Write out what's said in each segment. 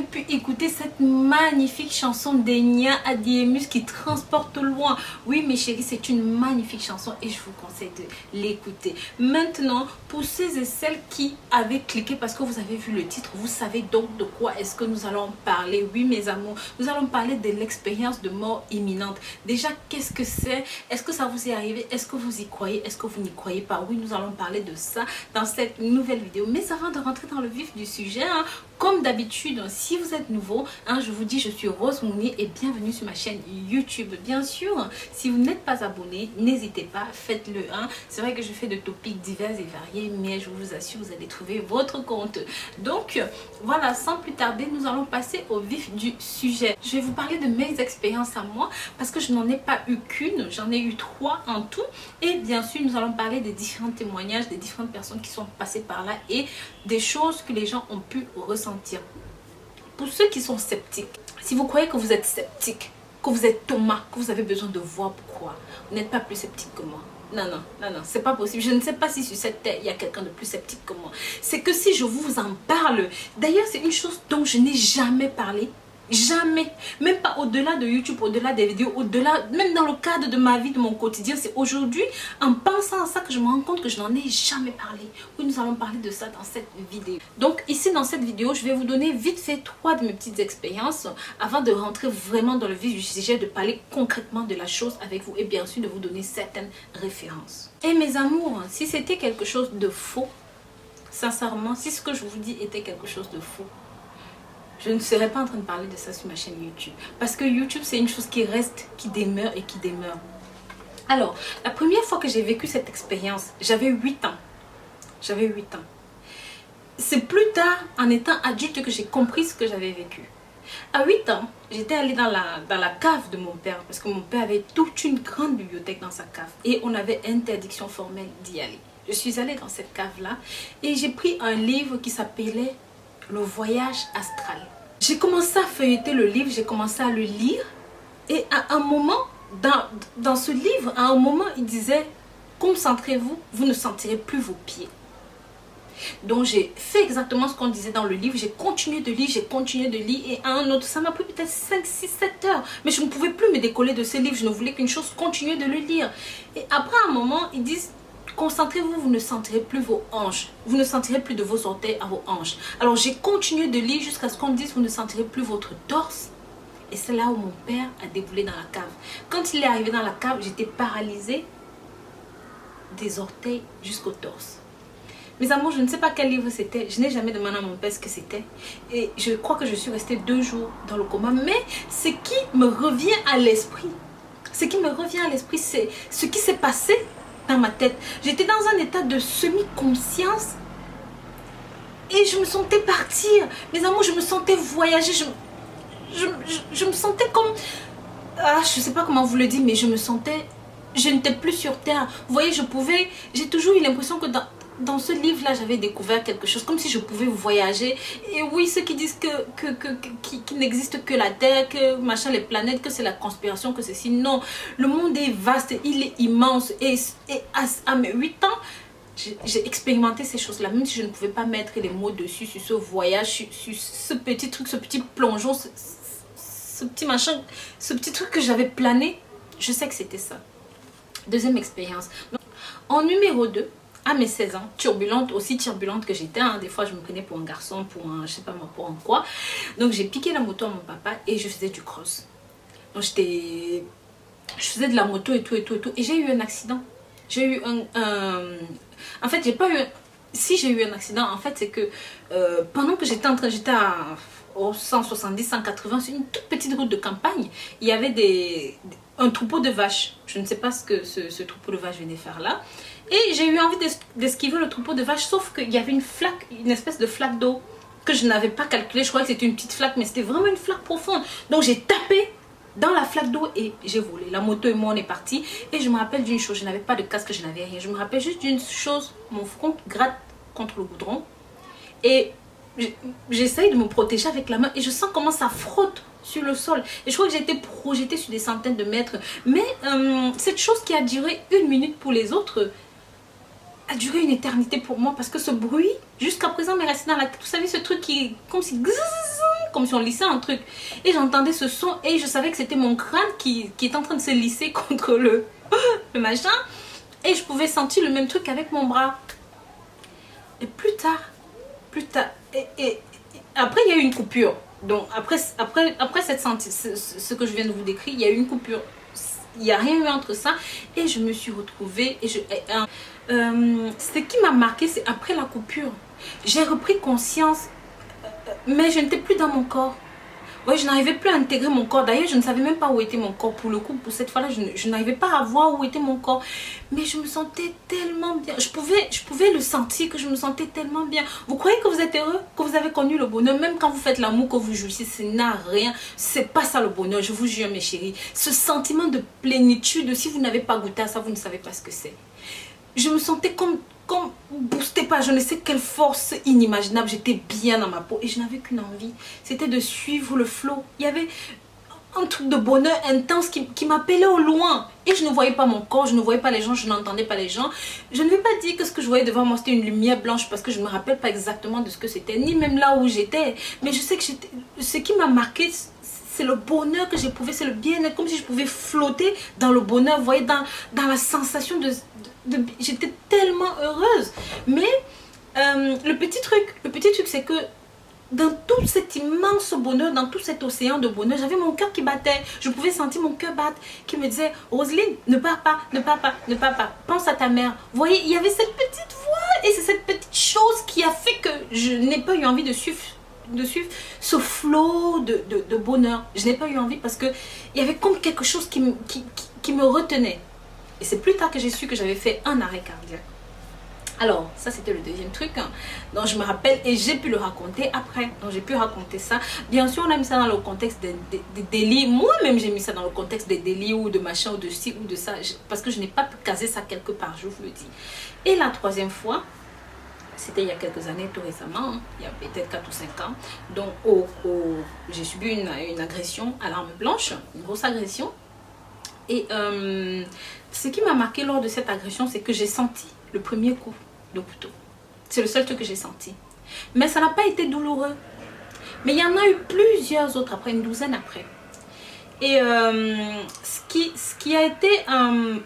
pu écouter cette magnifique chanson d'Enya Adiemus qui transporte loin. Oui mes chéris, c'est une magnifique chanson et je vous conseille de l'écouter. Maintenant, pour ceux et celles qui avaient cliqué parce que vous avez vu le titre, vous savez donc de quoi est-ce que nous allons parler. Oui mes amours, nous allons parler de l'expérience de mort imminente. Déjà, qu'est-ce que c'est? Est-ce que ça vous est arrivé? Est-ce que vous y croyez? Est-ce que vous n'y croyez pas? Oui, nous allons parler de ça dans cette nouvelle vidéo. Mais avant de rentrer dans le vif du sujet, comme d'habitude, si vous êtes nouveau, je vous dis je suis Rose Mouni et bienvenue sur ma chaîne YouTube. Bien sûr, si vous n'êtes pas abonné, n'hésitez pas, faites-le. C'est vrai que je fais de topics divers et variés, mais je vous assure, vous allez trouver votre compte. Donc, voilà, sans plus tarder, nous allons passer au vif du sujet. Je vais vous parler de mes expériences à moi, parce que je n'en ai pas eu qu'une, j'en ai eu 3 en tout. Et bien sûr, nous allons parler des différents témoignages, des différentes personnes qui sont passées par là et des choses que les gens ont pu ressentir. Pour ceux qui sont sceptiques, si vous croyez que vous êtes sceptique, que vous êtes Thomas, que vous avez besoin de voir pourquoi, vous n'êtes pas plus sceptique que moi. Non, non, non, non, c'est pas possible. Je ne sais pas si sur cette terre, il y a quelqu'un de plus sceptique que moi. C'est que si je vous en parle, d'ailleurs, c'est une chose dont je n'ai jamais parlé. Jamais, même pas au-delà de YouTube, au-delà des vidéos, au-delà, même dans le cadre de ma vie, de mon quotidien. C'est aujourd'hui, en pensant à ça, que je me rends compte que je n'en ai jamais parlé. Oui, nous allons parler de ça dans cette vidéo. Donc ici, dans cette vidéo, je vais vous donner vite fait 3 de mes petites expériences avant de rentrer vraiment dans le vif du sujet, de parler concrètement de la chose avec vous et bien sûr de vous donner certaines références. Et mes amours, si c'était quelque chose de faux, sincèrement, si ce que je vous dis était quelque chose de faux, je ne serais pas en train de parler de ça sur ma chaîne YouTube. Parce que YouTube, c'est une chose qui reste, qui demeure et qui demeure. Alors, la première fois que j'ai vécu cette expérience, j'avais 8 ans. J'avais 8 ans. C'est plus tard, en étant adulte, que j'ai compris ce que j'avais vécu. À 8 ans, j'étais allée dans la cave de mon père. Parce que mon père avait toute une grande bibliothèque dans sa cave. Et on avait interdiction formelle d'y aller. Je suis allée dans cette cave-là. Et j'ai pris un livre qui s'appelait Le voyage astral. J'ai commencé à feuilleter le livre, j'ai commencé à le lire et à un moment, dans ce livre, à un moment, il disait « Concentrez-vous, vous ne sentirez plus vos pieds ». Donc j'ai fait exactement ce qu'on disait dans le livre, j'ai continué de lire, et à un autre, ça m'a pris peut-être 5, 6, 7 heures. Mais je ne pouvais plus me décoller de ce livre, je ne voulais qu'une chose, continuer de le lire. Et après un moment, ils disent « Concentrez-vous, vous ne sentirez plus vos hanches. Vous ne sentirez plus de vos orteils à vos hanches. » Alors j'ai continué de lire jusqu'à ce qu'on dise « Vous ne sentirez plus votre torse. » Et c'est là où mon père a déboulé dans la cave. Quand il est arrivé dans la cave, j'étais paralysée des orteils jusqu'au torse. Mes amours, je ne sais pas quel livre c'était. Je n'ai jamais demandé à mon père ce que c'était. Et je crois que je suis restée 2 jours dans le coma. Mais ce qui me revient à l'esprit, c'est ce qui s'est passé dans ma tête. J'étais dans un état de semi-conscience et je me sentais partir. Mes amours, je me sentais voyager. Je me sentais comme... je sais pas comment vous le dire, mais je me sentais... Je n'étais plus sur terre. Vous voyez, j'ai toujours eu l'impression que dans ce livre-là, j'avais découvert quelque chose, comme si je pouvais voyager. Et oui, ceux qui disent qu'il n'existe que la Terre, que machin, les planètes, que c'est la conspiration, que ceci. Non, le monde est vaste, il est immense. Et à mes 8 ans, j'ai expérimenté ces choses-là, même si je ne pouvais pas mettre les mots dessus, sur ce voyage, sur ce petit truc, ce petit plongeon, ce petit machin, ce petit truc que j'avais plané. Je sais que c'était ça. Deuxième expérience. En numéro 2, à mes 16 ans, turbulente, aussi turbulente que j'étais, des fois je me prenais pour un garçon, pour un, je sais pas moi, pour un quoi. Donc j'ai piqué la moto à mon papa et je faisais du cross. Donc je faisais de la moto et tout. Et j'ai eu un accident. J'ai eu en fait, j'ai pas eu... Si j'ai eu un accident, en fait, c'est que pendant que j'étais au 170, 180, sur une toute petite route de campagne, il y avait un troupeau de vaches. Je ne sais pas ce que ce troupeau de vaches venait faire là. Et j'ai eu envie d'esquiver le troupeau de vaches, sauf qu'il y avait une espèce de flaque d'eau que je n'avais pas calculée. Je croyais que c'était une petite flaque, mais c'était vraiment une flaque profonde. Donc j'ai tapé dans la flaque d'eau et j'ai volé. La moto et moi on est partis. Et je me rappelle d'une chose, je n'avais pas de casque, je n'avais rien. Je me rappelle juste d'une chose, mon front gratte contre le goudron. Et j'essaye de me protéger avec la main et je sens comment ça frotte sur le sol. Et je crois que j'ai été projetée sur des centaines de mètres. Mais cette chose qui a duré 1 minute pour les autres a duré une éternité pour moi. Parce que ce bruit, jusqu'à présent, m'est resté dans la tête. Vous savez, ce truc qui est comme si... comme si on lissait un truc. Et j'entendais ce son et je savais que c'était mon crâne qui était en train de se lisser contre le machin. Et je pouvais sentir le même truc avec mon bras. Et plus tard, et après il y a eu une coupure. Donc après ce que je viens de vous décrire, il y a eu une coupure. Il n'y a rien eu entre ça. Et je me suis retrouvée. Ce qui m'a marqué, c'est après la coupure. J'ai repris conscience, mais je n'étais plus dans mon corps. Ouais, je n'arrivais plus à intégrer mon corps. D'ailleurs, je ne savais même pas où était mon corps. Pour le coup, pour cette fois-là, je n'arrivais pas à voir où était mon corps. Mais je me sentais tellement bien. Je pouvais le sentir que je me sentais tellement bien. Vous croyez que vous êtes heureux? Que vous avez connu le bonheur? Même quand vous faites l'amour, que vous jouissez, ce n'a rien. C'est pas ça le bonheur, je vous jure mes chéris. Ce sentiment de plénitude, si vous n'avez pas goûté à ça, vous ne savez pas ce que c'est. Je me sentais comme boosté par je ne sais quelle force inimaginable. J'étais bien dans ma peau et je n'avais qu'une envie, c'était de suivre le flot. Il y avait un truc de bonheur intense qui m'appelait au loin. Et je ne voyais pas mon corps, je ne voyais pas les gens, je n'entendais pas les gens. Je ne vais pas dire que ce que je voyais devant moi c'était une lumière blanche parce que je ne me rappelle pas exactement de ce que c'était, ni même là où j'étais. Mais je sais que ce qui m'a marqué, c'est le bonheur que j'éprouvais, c'est le bien-être, comme si je pouvais flotter dans le bonheur, vous voyez, dans la sensation j'étais tellement heureuse. Mais le petit truc c'est que dans tout cet immense bonheur, dans tout cet océan de bonheur, j'avais mon cœur qui battait. Je pouvais sentir mon cœur battre, qui me disait, Roselyne, ne pars pas, ne pars pas, ne pars pas, pense à ta mère. Vous voyez, il y avait cette petite voix et c'est cette petite chose qui a fait que je n'ai pas eu envie de suivre ce flot de bonheur. Je n'ai pas eu envie parce que il y avait comme quelque chose qui me retenait. Et c'est plus tard que j'ai su que j'avais fait un arrêt cardiaque. Alors, ça c'était le deuxième truc dont je me rappelle et j'ai pu le raconter après. Donc j'ai pu raconter ça. Bien sûr, on a mis ça dans le contexte des délits. Moi-même, j'ai mis ça dans le contexte des délits ou de machin ou de ci ou de ça. Parce que je n'ai pas pu caser ça quelque part, je vous le dis. Et la troisième fois, c'était il y a quelques années, tout récemment, il y a peut-être 4 ou 5 ans. Donc, j'ai subi une agression à l'arme blanche, une grosse agression. Et ce qui m'a marqué lors de cette agression, c'est que j'ai senti le premier coup de couteau. C'est le seul truc que j'ai senti. Mais ça n'a pas été douloureux. Mais il y en a eu plusieurs autres après, une douzaine après. Et ce qui a été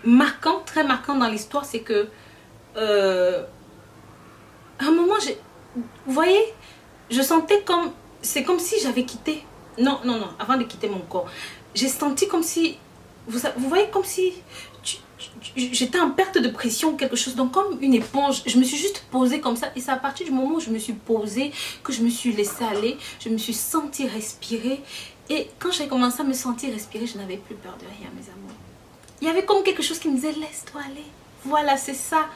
marquant, très marquant dans l'histoire, c'est que à un moment, vous voyez, je sentais comme, c'est comme si j'avais quitté, non, avant de quitter mon corps, j'ai senti comme si, vous voyez, comme si j'étais en perte de pression, quelque chose, donc comme une éponge, je me suis juste posée comme ça, et c'est à partir du moment où je me suis posée, que je me suis laissée aller, je me suis sentie respirer, et quand j'ai commencé à me sentir respirer, je n'avais plus peur de rien, mes amours. Il y avait comme quelque chose qui me disait, laisse-toi aller. Voilà, c'est ça,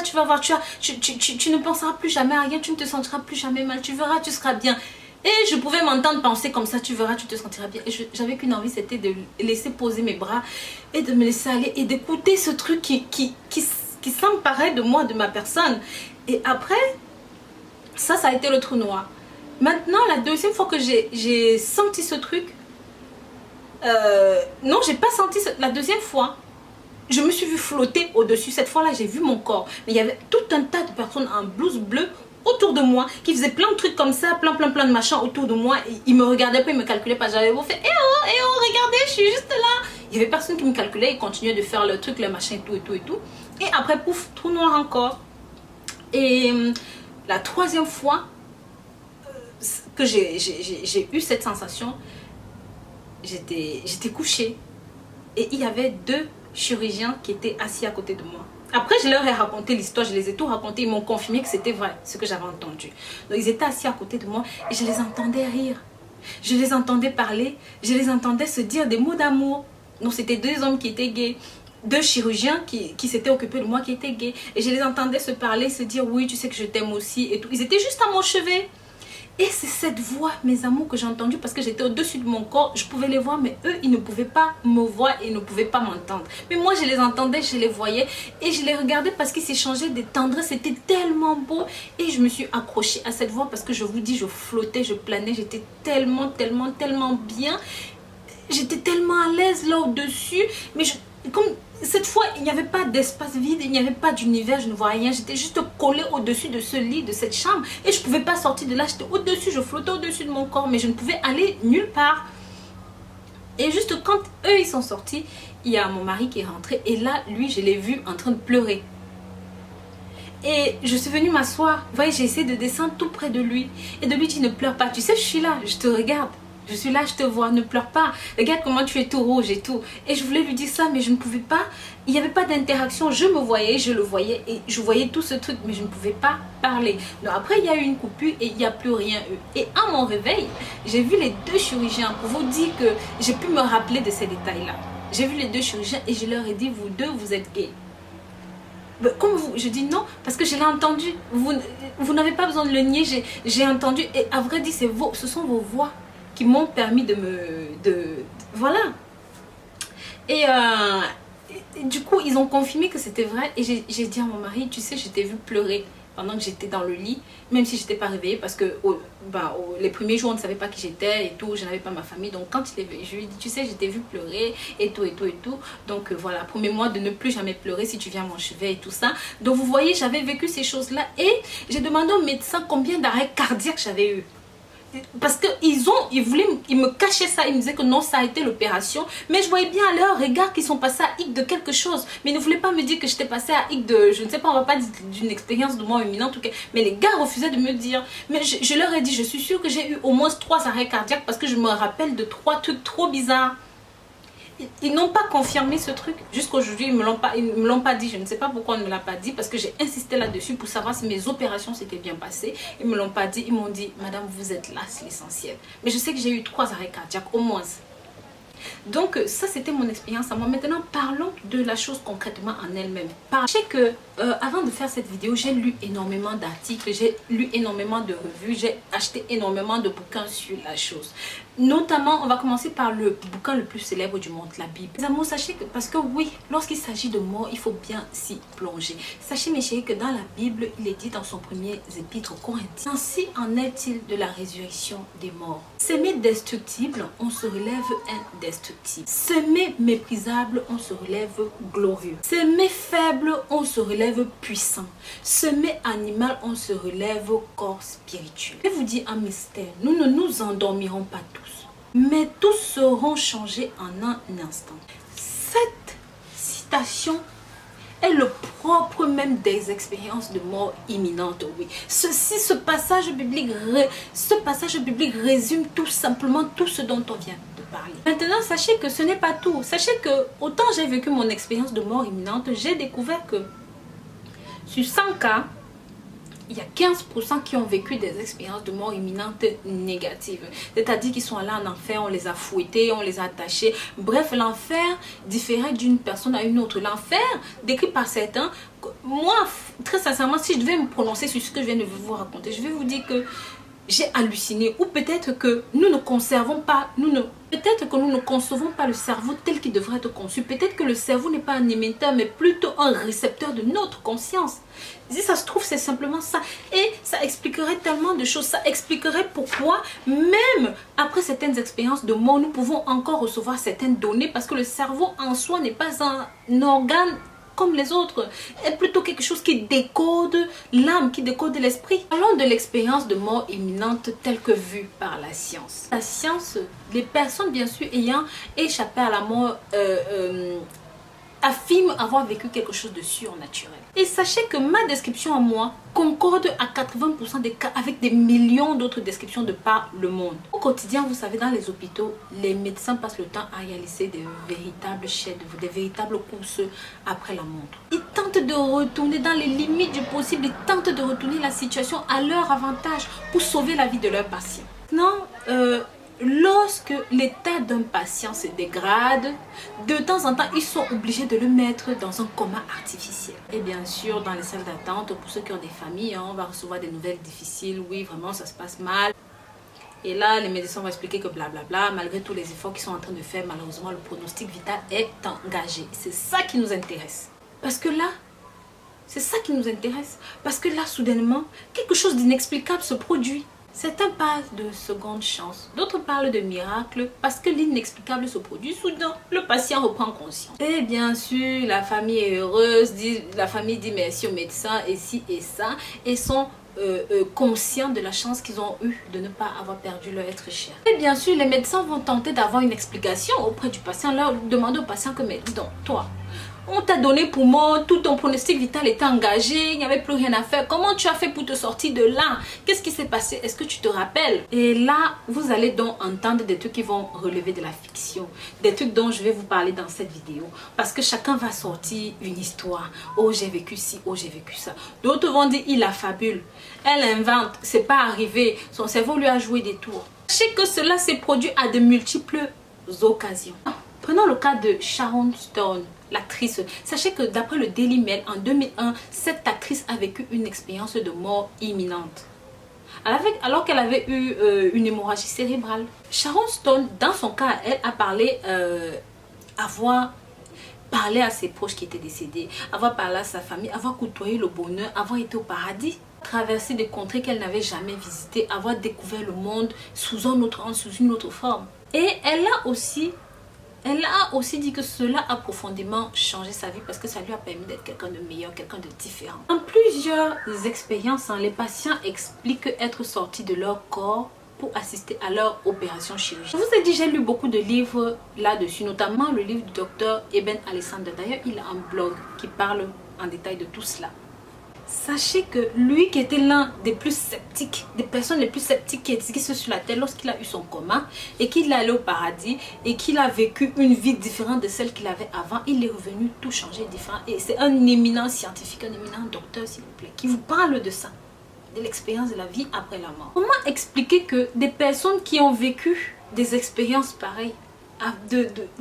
tu vas voir, tu ne penseras plus jamais à rien, tu ne te sentiras plus jamais mal, tu verras, tu seras bien. Et je pouvais m'entendre penser comme ça, tu verras, tu te sentiras bien. Et j'avais qu'une envie, c'était de laisser poser mes bras et de me laisser aller et d'écouter ce truc qui s'emparait de moi, de ma personne. Et après, ça a été le trou noir. Maintenant, la deuxième fois que j'ai senti ce truc, non, j'ai pas senti la deuxième fois. Je me suis vue flotter au-dessus. Cette fois-là, j'ai vu mon corps. Mais il y avait tout un tas de personnes en blouse bleue autour de moi qui faisaient plein de trucs comme ça, plein de machins autour de moi. Ils me regardaient pas, ils me calculaient pas. J'avais beau faire, eh oh, regardez, je suis juste là. Il y avait personne qui me calculait, ils continuaient de faire le truc, le machin et tout. Et après, pouf, trou noir encore. Et la troisième fois que j'ai eu cette sensation, j'étais couchée. Et il y avait 2 chirurgiens qui étaient assis à côté de moi. Après, je leur ai raconté l'histoire, je les ai tout raconté, ils m'ont confirmé que c'était vrai, ce que j'avais entendu. Donc, ils étaient assis à côté de moi et je les entendais rire. Je les entendais parler, je les entendais se dire des mots d'amour. Donc, c'était 2 hommes qui étaient gays, 2 chirurgiens qui s'étaient occupés de moi qui étaient gays. Et je les entendais se parler, se dire, oui, tu sais que je t'aime aussi et tout. Ils étaient juste à mon chevet. Et c'est cette voix, mes amours, que j'ai entendue parce que j'étais au-dessus de mon corps. Je pouvais les voir, mais eux, ils ne pouvaient pas me voir et ils ne pouvaient pas m'entendre. Mais moi, je les entendais, je les voyais et je les regardais parce qu'ils s'échangeaient des tendresses. C'était tellement beau. Et je me suis accrochée à cette voix parce que je vous dis, je flottais, je planais. J'étais tellement bien. J'étais tellement à l'aise là au-dessus. Mais comme cette fois, il n'y avait pas d'espace vide, il n'y avait pas d'univers, je ne vois rien. J'étais juste collée au-dessus de ce lit, de cette chambre. Et je ne pouvais pas sortir de là, j'étais au-dessus, je flottais au-dessus de mon corps, mais je ne pouvais aller nulle part. Et juste quand eux, ils sont sortis, il y a mon mari qui est rentré. Et là, lui, je l'ai vu en train de pleurer. Et je suis venue m'asseoir. Vous voyez, j'ai essayé de descendre tout près de lui. Et de lui dire, ne pleure pas. Tu sais, je suis là, je te regarde. Je suis là, je te vois, ne pleure pas. Regarde comment tu es tout rouge et tout. Et je voulais lui dire ça, mais je ne pouvais pas. Il n'y avait pas d'interaction. Je me voyais, je le voyais. Et je voyais tout ce truc, mais je ne pouvais pas parler. Donc après, il y a eu une coupure et il n'y a plus rien eu. Et à mon réveil, j'ai vu les deux chirurgiens. Pour vous dire que j'ai pu me rappeler de ces détails-là. J'ai vu les deux chirurgiens et je leur ai dit, vous deux, vous êtes gays. Comme vous, je dis non, parce que je l'ai entendu. Vous n'avez pas besoin de le nier, j'ai entendu. Et à vrai dire, ce sont vos voix qui m'ont permis voilà. Et du coup, ils ont confirmé que c'était vrai. Et j'ai dit à mon mari, tu sais, je t'ai vu pleurer pendant que j'étais dans le lit, même si je n'étais pas réveillée, parce que les premiers jours, on ne savait pas qui j'étais et tout, je n'avais pas ma famille. Donc quand je lui ai dit, tu sais, je t'ai vu pleurer et tout, et tout, et tout. Donc voilà, promets-moi de ne plus jamais pleurer si tu viens à mon chevet et tout ça. Donc vous voyez, j'avais vécu ces choses-là et j'ai demandé au médecin combien d'arrêts cardiaques j'avais eu. Parce qu'ils me cachaient ça, ils me disaient que non, ça a été l'opération. Mais je voyais bien à leur regard qu'ils sont passés à hic de quelque chose. Mais ils ne voulaient pas me dire que j'étais passée à hic de, je ne sais pas, on va pas dire d'une expérience de mort imminente. Mais les gars refusaient de me dire. Mais je leur ai dit, je suis sûre que j'ai eu au moins 3 arrêts cardiaques parce que je me rappelle de 3 trucs trop bizarres. Ils n'ont pas confirmé ce truc. Jusqu'aujourd'hui, ils ne me l'ont pas dit. Je ne sais pas pourquoi on ne me l'a pas dit. Parce que j'ai insisté là-dessus pour savoir si mes opérations s'étaient bien passées. Ils ne me l'ont pas dit. Ils m'ont dit, madame, vous êtes là, c'est l'essentiel. Mais je sais que j'ai eu 3 arrêts cardiaques au moins. Donc ça, c'était mon expérience à moi. Maintenant, parlons de la chose concrètement en elle-même. Sachez que avant de faire cette vidéo, j'ai lu énormément d'articles, j'ai lu énormément de revues, j'ai acheté énormément de bouquins sur la chose. Notamment, on va commencer par le bouquin le plus célèbre du monde, la Bible. Les amours, sachez que, parce que oui, lorsqu'il s'agit de mort, il faut bien s'y plonger. Sachez mes chéris que dans la Bible, il est dit dans son premier épître aux Corinthiens, ainsi en est-il de la résurrection des morts. S'aimer destructible, on se relève indestructible. S'aimer méprisable, on se relève glorieux. S'aimer faible, on se relève puissant. S'aimer animal, on se relève corps spirituel. Je vais vous dire un mystère, nous ne nous endormirons pas tous. Mais tous seront changés en un instant. Cette citation est le propre même des expériences de mort imminente, oui. Ce passage biblique résume tout simplement tout ce dont on vient de parler. Maintenant, sachez que ce n'est pas tout. Sachez que autant j'ai vécu mon expérience de mort imminente, j'ai découvert que sur 100 cas, il y a 15% qui ont vécu des expériences de mort imminente négatives. C'est-à-dire qu'ils sont allés en enfer, on les a fouettés, on les a attachés. Bref, l'enfer différait d'une personne à une autre. L'enfer, décrit par certains, moi, très sincèrement, si je devais me prononcer sur ce que je viens de vous raconter, je vais vous dire que j'ai halluciné, ou peut-être que nous ne conservons pas, peut-être que nous ne concevons pas le cerveau tel qu'il devrait être conçu. Peut-être que le cerveau n'est pas un émetteur, mais plutôt un récepteur de notre conscience. Si ça se trouve, c'est simplement ça. Et ça expliquerait tellement de choses. Ça expliquerait pourquoi, même après certaines expériences de mort, nous pouvons encore recevoir certaines données, parce que le cerveau en soi n'est pas un organe comme les autres, est plutôt quelque chose qui décode l'âme, qui décode l'esprit. Parlons de l'expérience de mort imminente telle que vue par la science. La science, les personnes bien sûr ayant échappé à la mort affirment avoir vécu quelque chose de surnaturel. Et sachez que ma description à moi concorde à 80% des cas avec des millions d'autres descriptions de par le monde. Au quotidien, vous savez, dans les hôpitaux, les médecins passent le temps à réaliser des véritables chefs-d'œuvre, des véritables courses après la montre. Ils tentent de retourner dans les limites du possible, ils tentent de retourner la situation à leur avantage pour sauver la vie de leurs patients. Non, lorsque l'état d'un patient se dégrade, de temps en temps, ils sont obligés de le mettre dans un coma artificiel. Et bien sûr, dans les salles d'attente, pour ceux qui ont des familles, on va recevoir des nouvelles difficiles. Oui, vraiment, ça se passe mal. Et là, les médecins vont expliquer que blablabla, malgré tous les efforts qu'ils sont en train de faire, malheureusement, le pronostic vital est engagé. C'est ça qui nous intéresse. Parce que là, c'est ça qui nous intéresse. Parce que là, soudainement, quelque chose d'inexplicable se produit. Certains parlent de seconde chance, d'autres parlent de miracle parce que l'inexplicable se produit soudain. Le patient reprend conscience. Et bien sûr, la famille est heureuse, la famille dit merci au médecin et ci et ça, et sont conscients de la chance qu'ils ont eue de ne pas avoir perdu leur être cher. Et bien sûr, les médecins vont tenter d'avoir une explication auprès du patient, leur demander au patient que, mais dis donc, toi, on t'a donné pour mort, tout ton pronostic vital était engagé, il n'y avait plus rien à faire. Comment tu as fait pour te sortir de là? Qu'est-ce qui s'est passé? Est-ce que tu te rappelles? Et là, vous allez donc entendre des trucs qui vont relever de la fiction. Des trucs dont je vais vous parler dans cette vidéo. Parce que chacun va sortir une histoire. Oh, j'ai vécu ci, oh, j'ai vécu ça. D'autres vont dire, il la fabule. Elle invente, c'est pas arrivé. Son cerveau lui a joué des tours. Sachez que cela s'est produit à de multiples occasions. Prenons le cas de Sharon Stone, l'actrice. Sachez que d'après le Daily Mail, en 2001, cette actrice a vécu une expérience de mort imminente. Alors qu'elle avait eu une hémorragie cérébrale. Sharon Stone, dans son cas, elle a parlé avoir parlé à ses proches qui étaient décédés, avoir parlé à sa famille, avoir côtoyé le bonheur, avoir été au paradis, traverser des contrées qu'elle n'avait jamais visitées, avoir découvert le monde sous un autre angle, sous une autre forme. Et elle a aussi dit que cela a profondément changé sa vie parce que ça lui a permis d'être quelqu'un de meilleur, quelqu'un de différent. En plusieurs expériences, les patients expliquent être sortis de leur corps pour assister à leur opération chirurgicale. Je vous ai dit, j'ai lu beaucoup de livres là-dessus, notamment le livre du docteur Eben Alexander. D'ailleurs, il a un blog qui parle en détail de tout cela. Sachez que lui qui était l'un des plus sceptiques, des personnes les plus sceptiques qui existent sur la terre lorsqu'il a eu son coma et qu'il est allé au paradis et qu'il a vécu une vie différente de celle qu'il avait avant, il est revenu tout changer, différent. Et c'est un éminent scientifique, un éminent docteur s'il vous plaît, qui vous parle de ça, de l'expérience de la vie après la mort. Comment expliquer que des personnes qui ont vécu des expériences pareilles,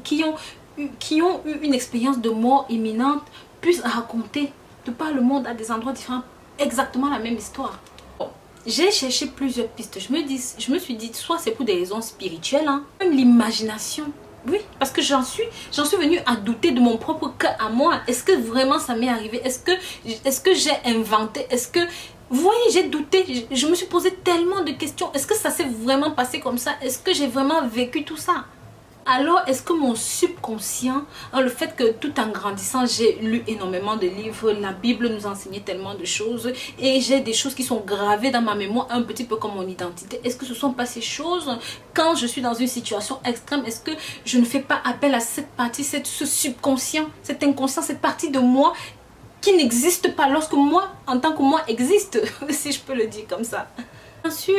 qui ont eu une expérience de mort imminente, puissent raconter de par le monde à des endroits différents exactement la même histoire? Bon, j'ai cherché plusieurs pistes. Je me suis dit, soit c'est pour des raisons spirituelles, hein, même l'imagination. Oui, parce que j'en suis venue à douter de mon propre cœur à moi. Est-ce que vraiment ça m'est arrivé? Est-ce que j'ai inventé? Est-ce que... Vous voyez, j'ai douté. Je me suis posé tellement de questions. Est-ce que ça s'est vraiment passé comme ça? Est-ce que j'ai vraiment vécu tout ça? Alors, est-ce que mon subconscient, le fait que tout en grandissant, j'ai lu énormément de livres, la Bible nous enseignait tellement de choses et j'ai des choses qui sont gravées dans ma mémoire, un petit peu comme mon identité. Est-ce que ce sont pas ces choses quand je suis dans une situation extrême? Est-ce que je ne fais pas appel à cette partie, ce subconscient, cet inconscient, cette partie de moi qui n'existe pas lorsque moi, en tant que moi, existe, si je peux le dire comme ça? Bien sûr,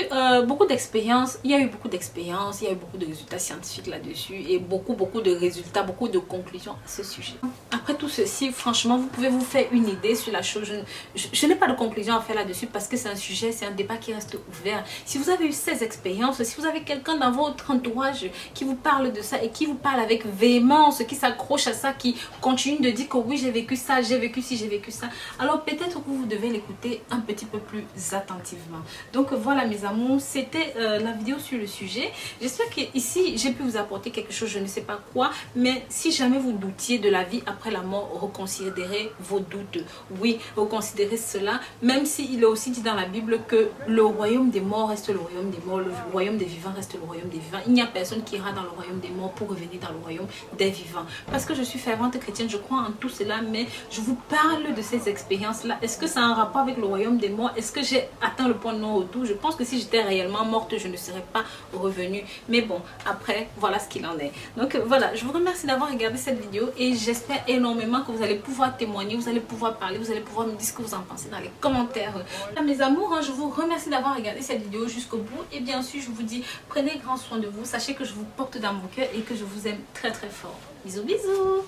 beaucoup d'expériences, il y a eu beaucoup d'expériences, il y a eu beaucoup de résultats scientifiques là-dessus et beaucoup de résultats, beaucoup de conclusions à ce sujet. Après tout ceci, franchement, vous pouvez vous faire une idée sur la chose. Je n'ai pas de conclusion à faire là-dessus parce que c'est un sujet, c'est un débat qui reste ouvert. Si vous avez eu ces expériences, si vous avez quelqu'un dans votre entourage qui vous parle de ça et qui vous parle avec véhémence, qui s'accroche à ça, qui continue de dire que oui, j'ai vécu ça, j'ai vécu ci, j'ai vécu ça, alors peut-être que vous devez l'écouter un petit peu plus attentivement. Donc voilà mes amours, c'était la vidéo sur le sujet. J'espère que ici j'ai pu vous apporter quelque chose, je ne sais pas quoi, mais si jamais vous doutiez de la vie après la mort, reconsidérez vos doutes. Oui, reconsidérez cela, même s'il est aussi dit dans la Bible que le royaume des morts reste le royaume des morts, le royaume des vivants reste le royaume des vivants. Il n'y a personne qui ira dans le royaume des morts pour revenir dans le royaume des vivants. Parce que je suis fervente chrétienne, je crois en tout cela, mais je vous parle de ces expériences-là. Est-ce que ça a un rapport avec le royaume des morts? Est-ce que j'ai atteint le point de non-retour? Je pense que si j'étais réellement morte, je ne serais pas revenue. Mais bon, après, voilà ce qu'il en est. Donc voilà, je vous remercie d'avoir regardé cette vidéo et j'espère énormément que vous allez pouvoir témoigner, vous allez pouvoir parler, vous allez pouvoir me dire ce que vous en pensez dans les commentaires. Mes amours, je vous remercie d'avoir regardé cette vidéo jusqu'au bout et bien sûr, je vous dis, prenez grand soin de vous. Sachez que je vous porte dans mon cœur et que je vous aime très très fort. Bisous, bisous!